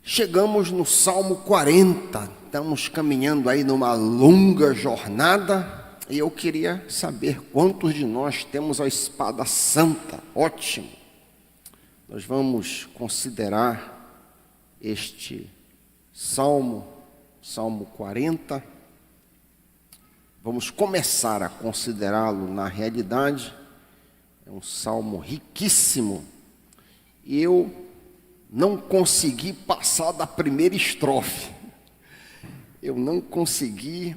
Chegamos no Salmo 40, estamos caminhando aí numa longa jornada e eu queria saber quantos de nós temos a espada santa. Ótimo! Nós vamos considerar este Salmo 40. Vamos começar a considerá-lo na realidade. É um salmo riquíssimo e eu não consegui passar da primeira estrofe. Eu não consegui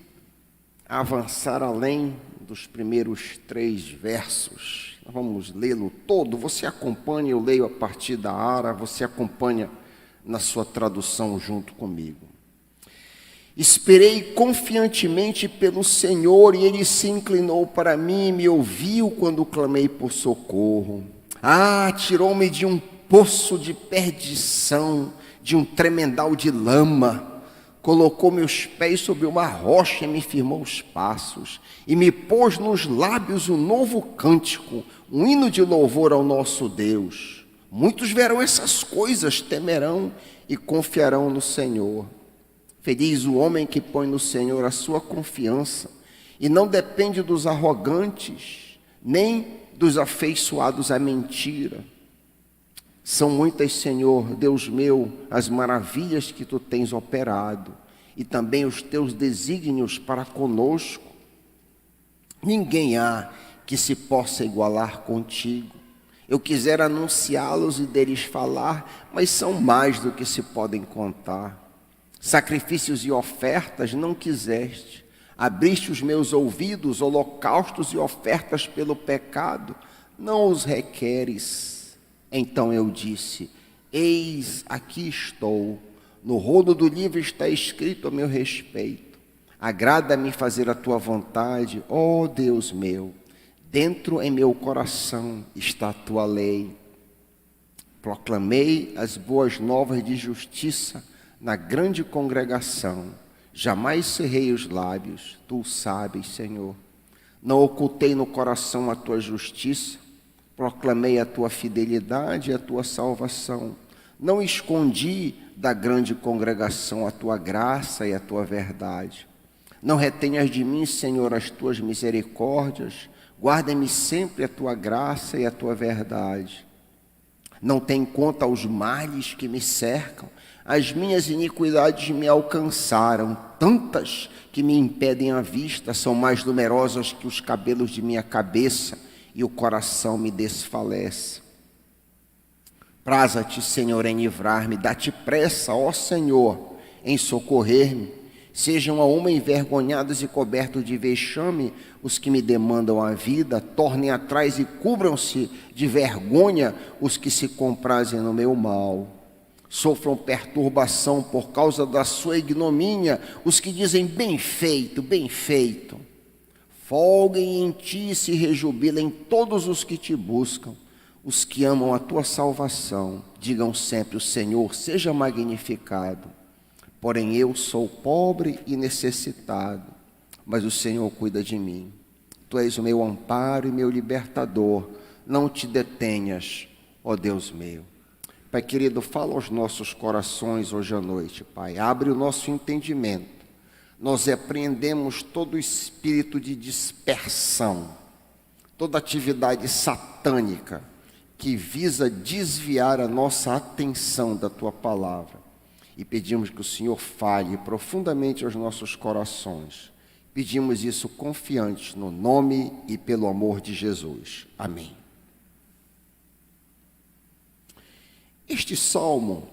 avançar além dos primeiros 3 versos. Vamos lê-lo todo. Você acompanha, eu leio a partir da Ara, você acompanha na sua tradução junto comigo. Esperei confiantemente pelo Senhor e Ele se inclinou para mim e me ouviu quando clamei por socorro. Tirou-me de um poço de perdição, de um tremendal de lama. Colocou meus pés sobre uma rocha e me firmou os passos. E me pôs nos lábios um novo cântico, um hino de louvor ao nosso Deus. Muitos verão essas coisas, temerão e confiarão no Senhor. Feliz o homem que põe no Senhor a sua confiança e não depende dos arrogantes, nem dos afeiçoados à mentira. São muitas, Senhor, Deus meu, as maravilhas que Tu tens operado e também os Teus desígnios para conosco. Ninguém há que se possa igualar contigo. Eu quisera anunciá-los e deles falar, mas são mais do que se podem contar. Sacrifícios e ofertas não quiseste. Abriste os meus ouvidos, holocaustos e ofertas pelo pecado, não os requeres. Então eu disse, eis aqui estou, no rolo do livro está escrito a meu respeito. Agrada-me fazer a tua vontade, ó Deus meu, dentro em meu coração está a tua lei. Proclamei as boas novas de justiça na grande congregação, jamais cerrei os lábios, tu o sabes, Senhor. Não ocultei no coração a tua justiça, proclamei a tua fidelidade e a tua salvação. Não escondi da grande congregação a tua graça e a tua verdade. Não retenhas de mim, Senhor, as tuas misericórdias, guarda-me sempre a tua graça e a tua verdade. Não tem em conta os males que me cercam, as minhas iniquidades me alcançaram, tantas que me impedem a vista, são mais numerosas que os cabelos de minha cabeça, e o coração me desfalece. Praza-te, Senhor, em livrar-me, dá-te pressa, ó Senhor, em socorrer-me. Sejam a uma envergonhados e cobertos de vexame os que me demandam a vida, tornem atrás e cubram-se de vergonha os que se comprazem no meu mal. Sofram perturbação por causa da sua ignomínia os que dizem bem feito, bem feito. Folguem em ti e se rejubilem todos os que te buscam, os que amam a tua salvação. Digam sempre, o Senhor seja magnificado. Porém eu sou pobre e necessitado, mas o Senhor cuida de mim. Tu és o meu amparo e meu libertador. Não te detenhas, ó Deus meu. Pai querido, fala aos nossos corações hoje à noite, Pai. Abre o nosso entendimento. Nós repreendemos todo espírito de dispersão, toda atividade satânica que visa desviar a nossa atenção da Tua palavra. E pedimos que o Senhor fale profundamente aos nossos corações. Pedimos isso confiantes no nome e pelo amor de Jesus. Amém. Este salmo,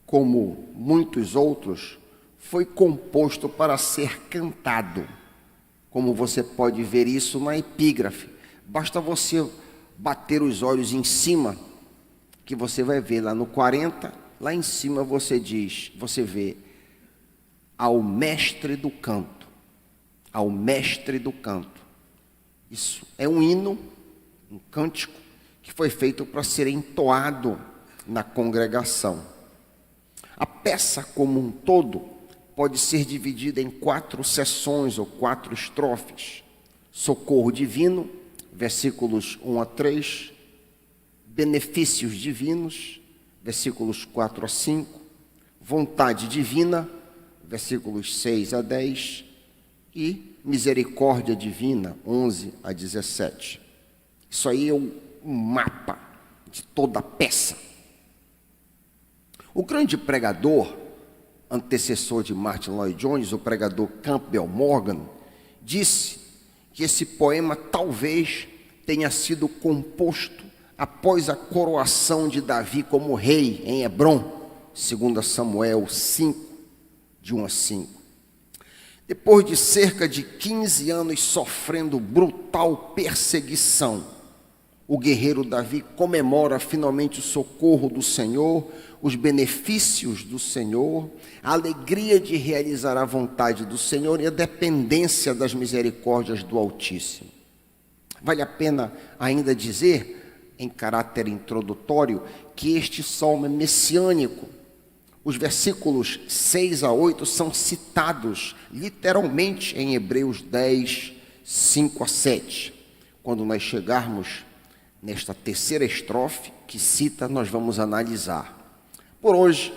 como muitos outros, foi composto para ser cantado. Como você pode ver isso na epígrafe. Basta você bater os olhos em cima, que você vai ver lá no 40, lá em cima você vê, ao mestre do canto. Ao mestre do canto. Isso é um hino, um cântico, que foi feito para ser entoado na congregação. A peça como um todo pode ser dividida em 4 seções ou 4 estrofes. Socorro divino, versículos 1 a 3. Benefícios divinos, versículos 4 a 5. vontade divina, versículos 6 a 10, e misericórdia divina, 11 a 17. Isso aí é um mapa de toda a peça. O grande pregador, antecessor de Martin Lloyd Jones, o pregador Campbell Morgan, disse que esse poema talvez tenha sido composto após a coroação de Davi como rei em Hebrom, 2 Samuel 5, de 1 a 5. Depois de cerca de 15 anos sofrendo brutal perseguição, o guerreiro Davi comemora finalmente o socorro do Senhor, os benefícios do Senhor, a alegria de realizar a vontade do Senhor e a dependência das misericórdias do Altíssimo. Vale a pena ainda dizer, em caráter introdutório, que este salmo é messiânico. Os versículos 6 a 8 são citados literalmente em Hebreus 10, 5 a 7. Quando nós chegarmos nesta terceira estrofe que cita, nós vamos analisar. Por hoje,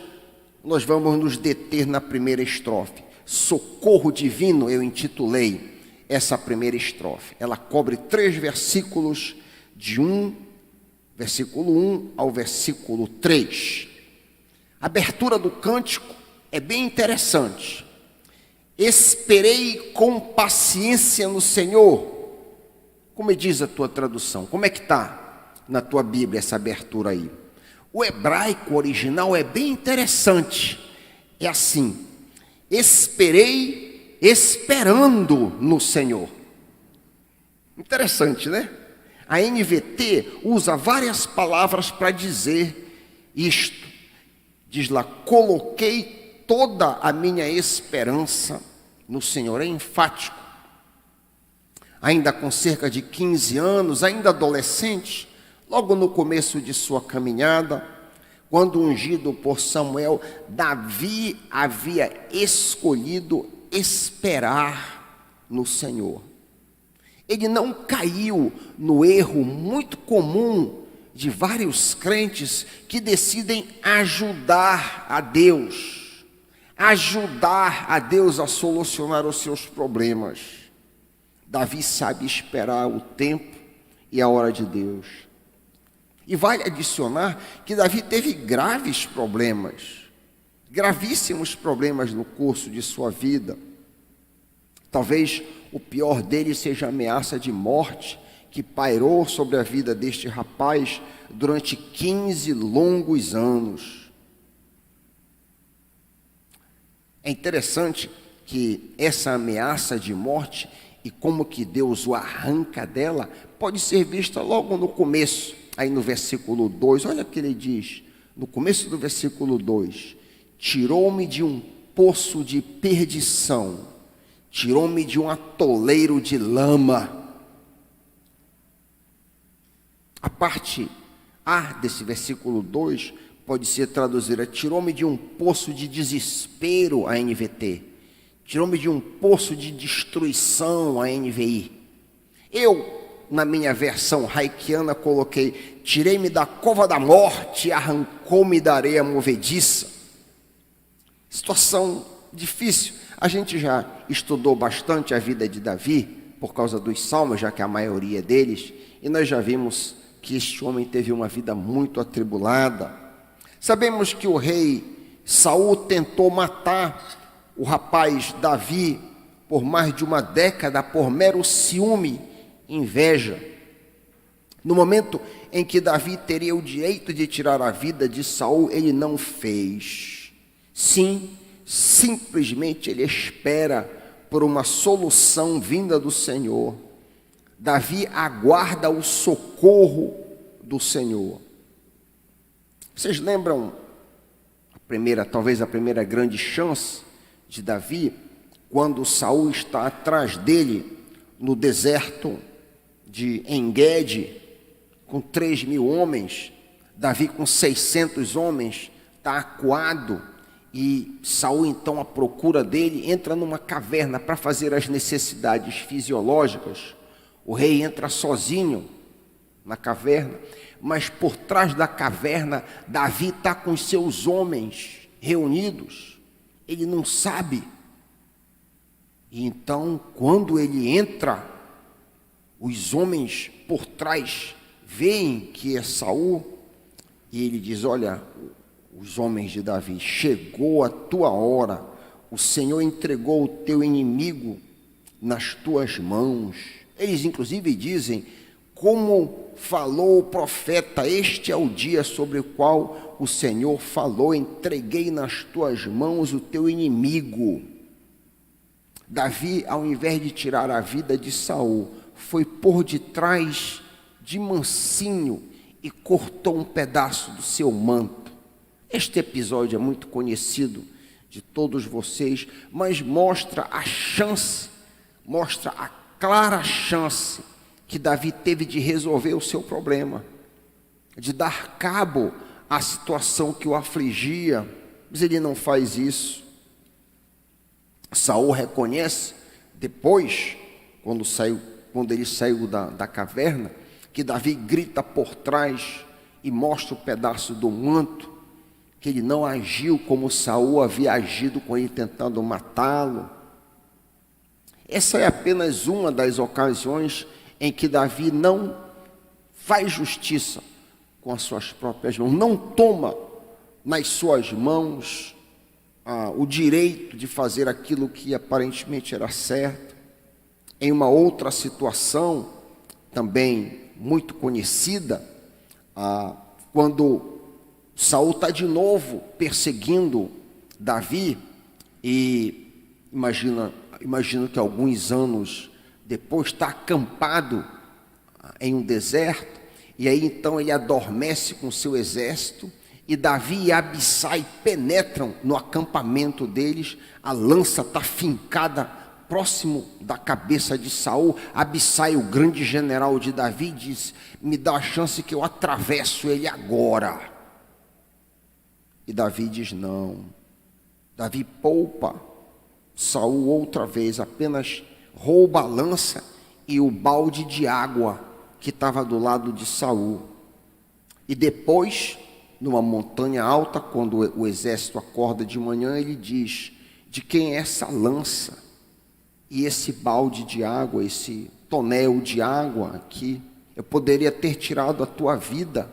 nós vamos nos deter na primeira estrofe. Socorro divino, eu intitulei essa primeira estrofe. Ela cobre 3 versículos, versículo 1 ao versículo 3. A abertura do cântico é bem interessante. Esperei com paciência no Senhor. Como diz a tua tradução? Como é que está na tua Bíblia essa abertura aí? O hebraico original é bem interessante. É assim: esperei esperando no Senhor. Interessante, né? A NVT usa várias palavras para dizer isto. Diz lá, coloquei toda a minha esperança no Senhor. É enfático. Ainda com cerca de 15 anos, ainda adolescente, logo no começo de sua caminhada, quando ungido por Samuel, Davi havia escolhido esperar no Senhor. Ele não caiu no erro muito comum de vários crentes que decidem ajudar a Deus a solucionar os seus problemas. Davi sabe esperar o tempo e a hora de Deus. E vale adicionar que Davi teve graves problemas, gravíssimos problemas no curso de sua vida. Talvez o pior deles seja a ameaça de morte que pairou sobre a vida deste rapaz durante 15 longos anos. É interessante que essa ameaça de morte e como que Deus o arranca dela pode ser vista logo no começo, aí no versículo 2. Olha o que ele diz, no começo do versículo 2: tirou-me de um poço de perdição, tirou-me de um atoleiro de lama. A parte A desse versículo 2 pode ser traduzida: tirou-me de um poço de desespero, a NVT. Tirou-me de um poço de destruição, a NVI. Eu, na minha versão haikiana, coloquei: tirei-me da cova da morte e arrancou-me da areia movediça. Situação difícil. A gente já estudou bastante a vida de Davi, por causa dos salmos, já que a maioria deles, e nós já vimos que este homem teve uma vida muito atribulada. Sabemos que o rei Saul tentou matar o rapaz Davi por mais de uma década, por mero ciúme, inveja. No momento em que Davi teria o direito de tirar a vida de Saul, ele não fez. Sim, simplesmente ele espera por uma solução vinda do Senhor. Davi aguarda o socorro do Senhor. Vocês lembram talvez a primeira grande chance de Davi, quando Saul está atrás dele no deserto de En-Gedi, com 3.000 homens, Davi com 600 homens, está acuado, e Saul então, à procura dele, entra numa caverna para fazer as necessidades fisiológicas. O rei entra sozinho na caverna, mas por trás da caverna, Davi está com seus homens reunidos, ele não sabe. E então, quando ele entra, os homens por trás veem que é Saul, e ele diz: olha, os homens de Davi, chegou a tua hora, o Senhor entregou o teu inimigo nas tuas mãos. Eles inclusive dizem, como falou o profeta, este é o dia sobre o qual o Senhor falou, entreguei nas tuas mãos o teu inimigo. Davi, ao invés de tirar a vida de Saul, foi por detrás de mansinho e cortou um pedaço do seu manto. Este episódio é muito conhecido de todos vocês, mas mostra a chance, mostra a clara chance que Davi teve de resolver o seu problema, de dar cabo à situação que o afligia, mas ele não faz isso. Saul reconhece depois, quando ele saiu da caverna, que Davi grita por trás e mostra o pedaço do manto, que ele não agiu como Saul havia agido com ele tentando matá-lo. Essa é apenas uma das ocasiões em que Davi não faz justiça com as suas próprias mãos, não toma nas suas mãos o direito de fazer aquilo que aparentemente era certo. Em uma outra situação, também muito conhecida, quando Saul está de novo perseguindo Davi, e imagina que alguns anos depois está acampado em um deserto, e aí então ele adormece com seu exército, e Davi e Abissai penetram no acampamento deles, a lança está fincada próximo da cabeça de Saul. Abissai, o grande general de Davi, diz: me dá a chance que eu atravesso ele agora. E Davi diz não. Davi poupa Saul outra vez, apenas rouba a lança e o balde de água que estava do lado de Saul. E depois, numa montanha alta, quando o exército acorda de manhã, ele diz: de quem é essa lança e esse balde de água, esse tonel de água aqui? Eu poderia ter tirado a tua vida,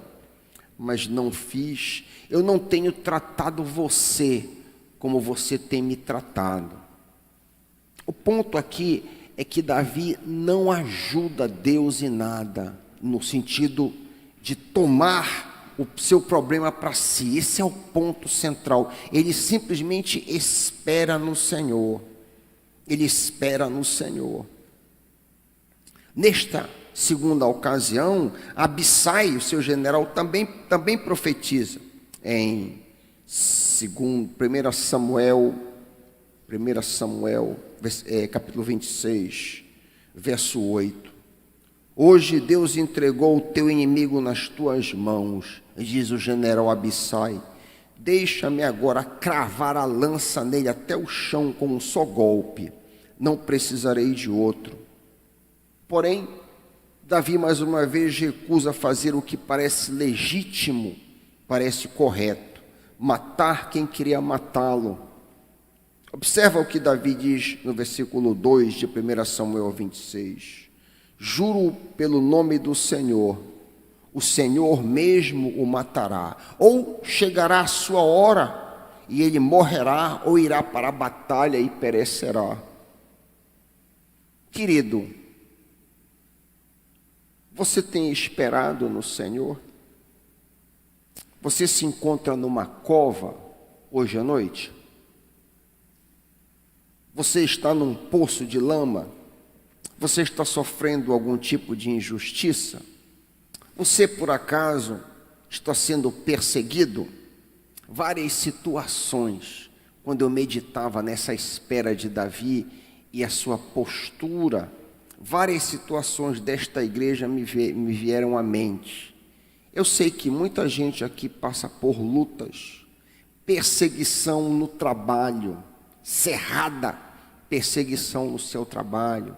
mas não fiz. Eu não tenho tratado você como você tem me tratado. O ponto aqui é que Davi não ajuda Deus em nada, no sentido de tomar o seu problema para si. Esse é o ponto central. Ele simplesmente espera no Senhor. Ele espera no Senhor. Nesta segunda ocasião, Abissai, o seu general, também profetiza. Em 1 Samuel, capítulo 26, verso 8. Hoje Deus entregou o teu inimigo nas tuas mãos, diz o general Abissai. Deixa-me agora cravar a lança nele até o chão com um só golpe. Não precisarei de outro. Porém, Davi mais uma vez recusa fazer o que parece legítimo, parece correto, matar quem queria matá-lo. Observa o que Davi diz no versículo 2 de 1 Samuel 26. Juro pelo nome do Senhor, o Senhor mesmo o matará. Ou chegará a sua hora e ele morrerá, ou irá para a batalha e perecerá. Querido, você tem esperado no Senhor? Você se encontra numa cova hoje à noite? Você está num poço de lama? Você está sofrendo algum tipo de injustiça? Você, por acaso, está sendo perseguido? Várias situações, quando eu meditava nessa espera de Davi e a sua postura, várias situações desta igreja me vieram à mente. Eu sei que muita gente aqui passa por lutas, perseguição no trabalho, cerrada perseguição no seu trabalho,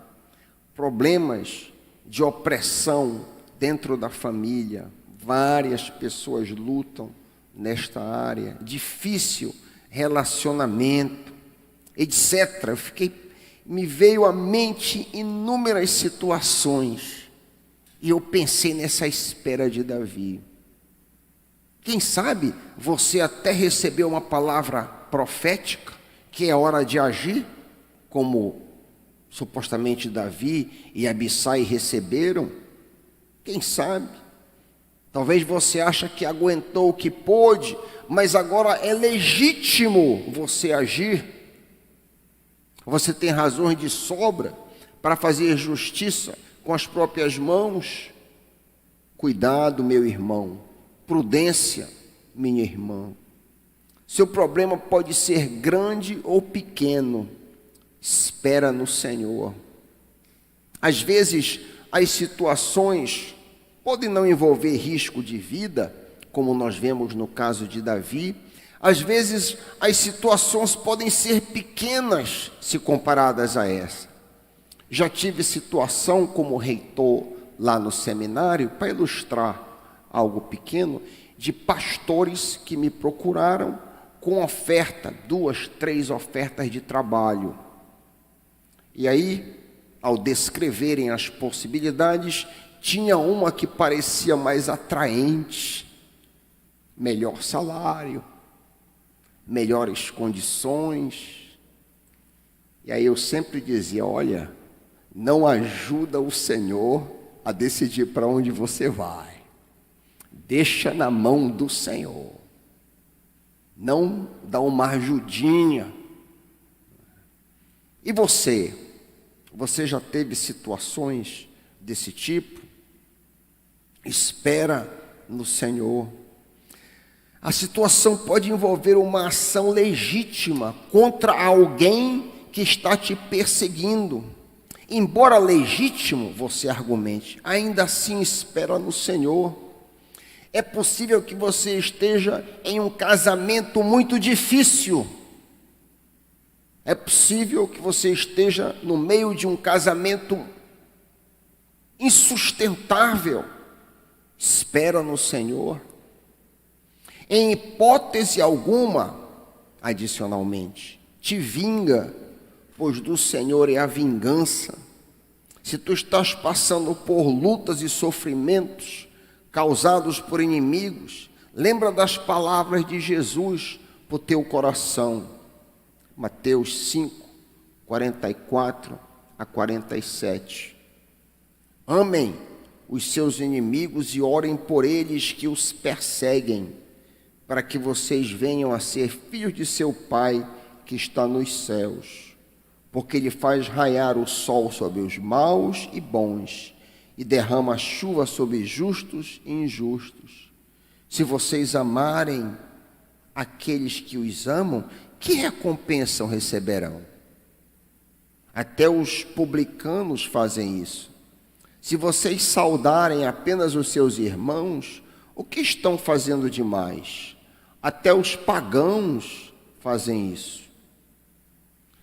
problemas de opressão dentro da família. Várias pessoas lutam nesta área. Difícil relacionamento, etc. Me veio à mente inúmeras situações e eu pensei nessa espera de Davi. Quem sabe você até recebeu uma palavra profética, que é hora de agir, como supostamente Davi e Abissai receberam. Quem sabe? Talvez você ache que aguentou o que pôde, mas agora é legítimo você agir. Você tem razões de sobra para fazer justiça com as próprias mãos. Cuidado, meu irmão. Prudência, minha irmã. Seu problema pode ser grande ou pequeno. Espera no Senhor. Às vezes, as situações podem não envolver risco de vida, como nós vemos no caso de Davi. Às vezes, as situações podem ser pequenas se comparadas a essa. Já tive situação como reitor lá no seminário, para ilustrar algo pequeno, de pastores que me procuraram com oferta, 2, 3 ofertas de trabalho. E aí, ao descreverem as possibilidades, tinha uma que parecia mais atraente, melhor salário, melhores condições. E aí eu sempre dizia, olha, não ajuda o Senhor a decidir para onde você vai. Deixa na mão do Senhor. Não dá uma ajudinha. E você? Você já teve situações desse tipo? Espera no Senhor. A situação pode envolver uma ação legítima contra alguém que está te perseguindo. Embora legítimo, você argumente, ainda assim espera no Senhor. É possível que você esteja em um casamento muito difícil. É possível que você esteja no meio de um casamento insustentável. Espera no Senhor. Em hipótese alguma, adicionalmente, te vinga, pois do Senhor é a vingança. Se tu estás passando por lutas e sofrimentos causados por inimigos, lembra das palavras de Jesus para o teu coração. Mateus 5, 44 a 47. Amem os seus inimigos e orem por eles que os perseguem, para que vocês venham a ser filhos de seu Pai que está nos céus. Porque Ele faz raiar o sol sobre os maus e bons, e derrama chuva sobre justos e injustos. Se vocês amarem aqueles que os amam, que recompensa receberão? Até os publicanos fazem isso. Se vocês saudarem apenas os seus irmãos, o que estão fazendo demais? Até os pagãos fazem isso.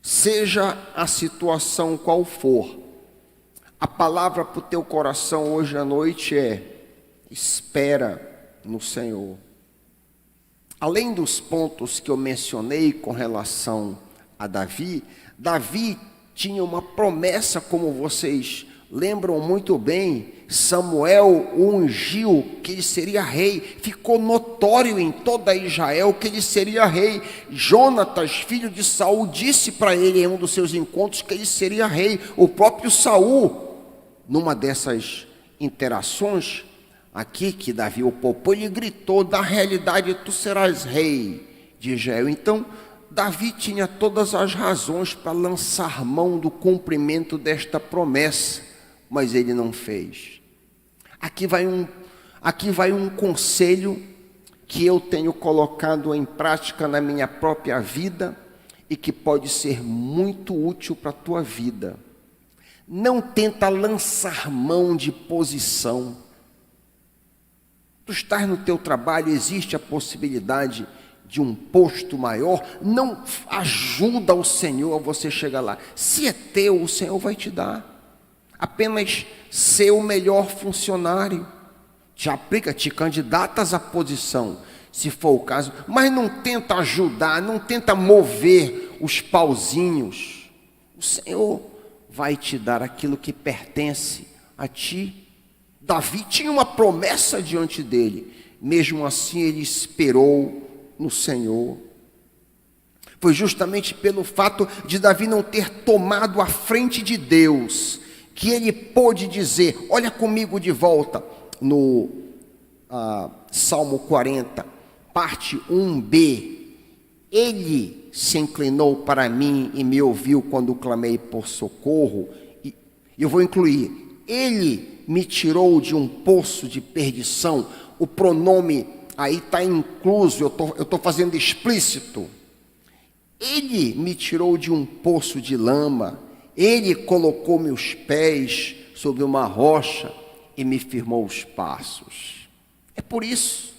Seja a situação qual for, a palavra para o teu coração hoje à noite é: espera no Senhor. Além dos pontos que eu mencionei com relação a Davi, Davi tinha uma promessa, como vocês lembram muito bem. Samuel o ungiu que ele seria rei, ficou notório em toda Israel que ele seria rei. Jonatas, filho de Saul, disse para ele em um dos seus encontros que ele seria rei. O próprio Saul, numa dessas interações aqui que Davi o poupou, ele gritou: na realidade tu serás rei de Israel. Então Davi tinha todas as razões para lançar mão do cumprimento desta promessa, mas ele não fez. Aqui vai um conselho que eu tenho colocado em prática na minha própria vida e que pode ser muito útil para a tua vida. Não tenta lançar mão de posição. Tu estás no teu trabalho, existe a possibilidade de um posto maior, não ajuda o Senhor a você chegar lá. Se é teu, o Senhor vai te dar. Apenas ser o melhor funcionário. Te aplica, te candidatas à posição. se for o caso, mas não tenta ajudar, não tenta mover os pauzinhos. O Senhor vai te dar aquilo que pertence a ti. Davi tinha uma promessa diante dele, mesmo assim ele esperou no Senhor. Foi justamente pelo fato de Davi não ter tomado a frente de Deus, que ele pôde dizer, olha comigo de volta, no Salmo 40, parte 1b, ele se inclinou para mim e me ouviu quando clamei por socorro, e eu vou incluir, ele me tirou de um poço de perdição, o pronome aí está incluso, eu estou fazendo explícito, ele me tirou de um poço de lama, ele colocou meus pés sobre uma rocha e me firmou os passos. É por isso,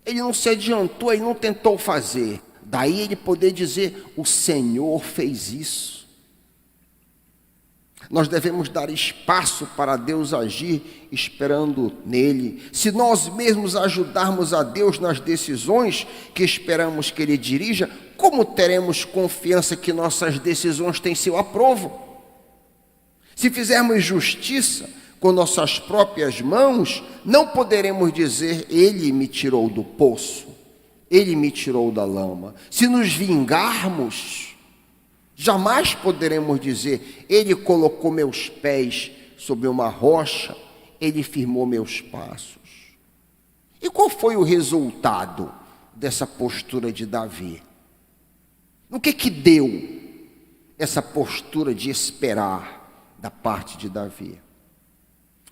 ele não se adiantou, ele não tentou fazer. Daí ele poder dizer, o Senhor fez isso. Nós devemos dar espaço para Deus agir, esperando nele. Se nós mesmos ajudarmos a Deus nas decisões que esperamos que Ele dirija, como teremos confiança que nossas decisões têm seu aprovo? Se fizermos justiça com nossas próprias mãos, não poderemos dizer, Ele me tirou do poço, Ele me tirou da lama. Se nos vingarmos, jamais poderemos dizer, Ele colocou meus pés sobre uma rocha, Ele firmou meus passos. E qual foi o resultado dessa postura de Davi? O que deu essa postura de esperar da parte de Davi?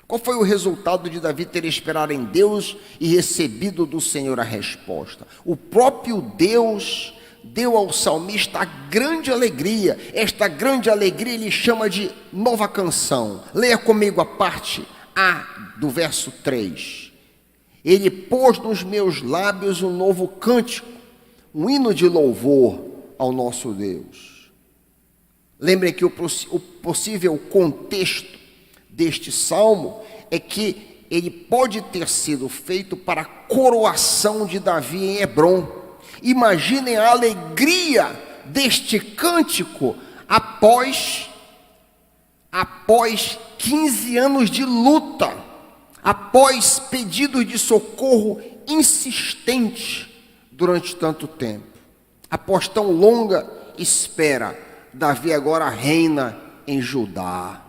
Qual foi o resultado de Davi ter esperado em Deus e recebido do Senhor a resposta? O próprio Deus deu ao salmista a grande alegria. Esta grande alegria ele chama de nova canção. Leia comigo a parte A do verso 3. Ele pôs nos meus lábios um novo cântico, um hino de louvor ao nosso Deus. Lembrem que o possível contexto deste salmo é que ele pode ter sido feito para a coroação de Davi em Hebrom. Imaginem a alegria deste cântico após 15 anos de luta, após pedidos de socorro insistentes durante tanto tempo. Após tão longa espera, Davi agora reina em Judá.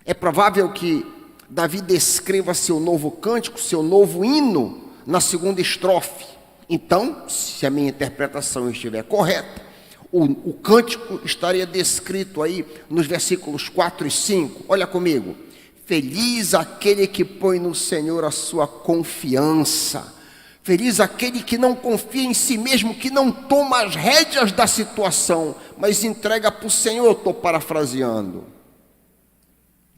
É provável que Davi descreva seu novo cântico, seu novo hino, na segunda estrofe. Então, se a minha interpretação estiver correta, o cântico estaria descrito aí nos versículos 4 e 5. Olha comigo. Feliz aquele que põe no Senhor a sua confiança. Feliz aquele que não confia em si mesmo, que não toma as rédeas da situação, mas entrega para o Senhor, estou parafraseando.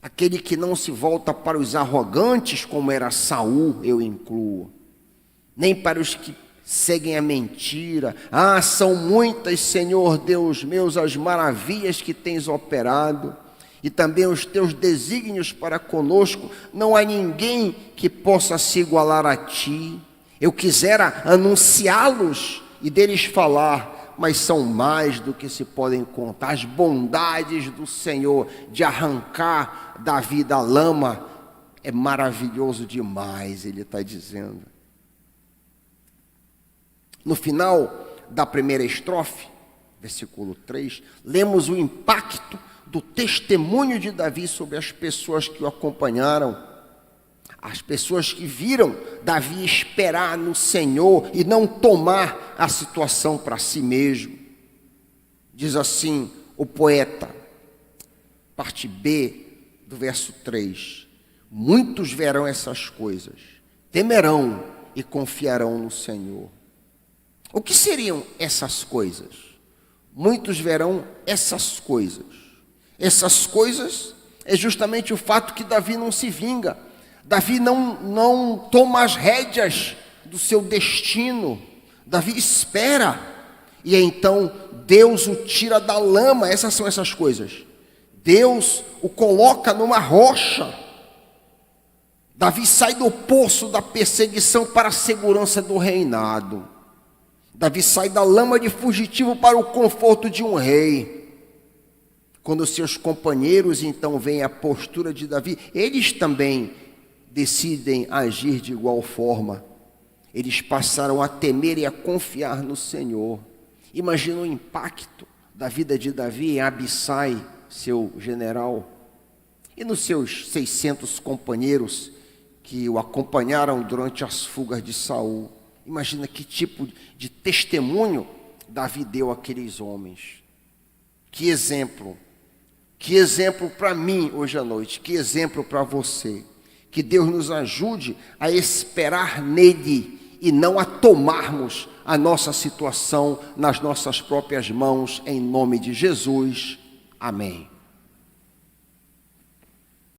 Aquele que não se volta para os arrogantes, como era Saul, eu incluo. Nem para os que seguem a mentira. Ah, são muitas, Senhor Deus meus, as maravilhas que tens operado, e também os teus desígnios para conosco. Não há ninguém que possa se igualar a ti. Eu quisera anunciá-los e deles falar, mas são mais do que se podem contar. As bondades do Senhor de arrancar Davi da lama é maravilhoso demais, ele está dizendo. No final da primeira estrofe, versículo 3, lemos o impacto do testemunho de Davi sobre as pessoas que o acompanharam. As pessoas que viram Davi esperar no Senhor e não tomar a situação para si mesmo. Diz assim o poeta, parte B do verso 3. Muitos verão essas coisas, temerão e confiarão no Senhor. O que seriam essas coisas? Muitos verão essas coisas. Essas coisas é justamente o fato que Davi não se vinga. Davi não toma as rédeas do seu destino. Davi espera. E então Deus o tira da lama. Essas são essas coisas. Deus o coloca numa rocha. Davi sai do poço da perseguição para a segurança do reinado. Davi sai da lama de fugitivo para o conforto de um rei. Quando seus companheiros então veem a postura de Davi, eles também decidem agir de igual forma. Eles passaram a temer e a confiar no Senhor. Imagina o impacto da vida de Davi em Abissai, seu general, e nos seus 600 companheiros que o acompanharam durante as fugas de Saul. Imagina que tipo de testemunho Davi deu àqueles homens. Que exemplo para mim hoje à noite, que exemplo para você. Que Deus nos ajude a esperar nele e não a tomarmos a nossa situação nas nossas próprias mãos, em nome de Jesus. Amém.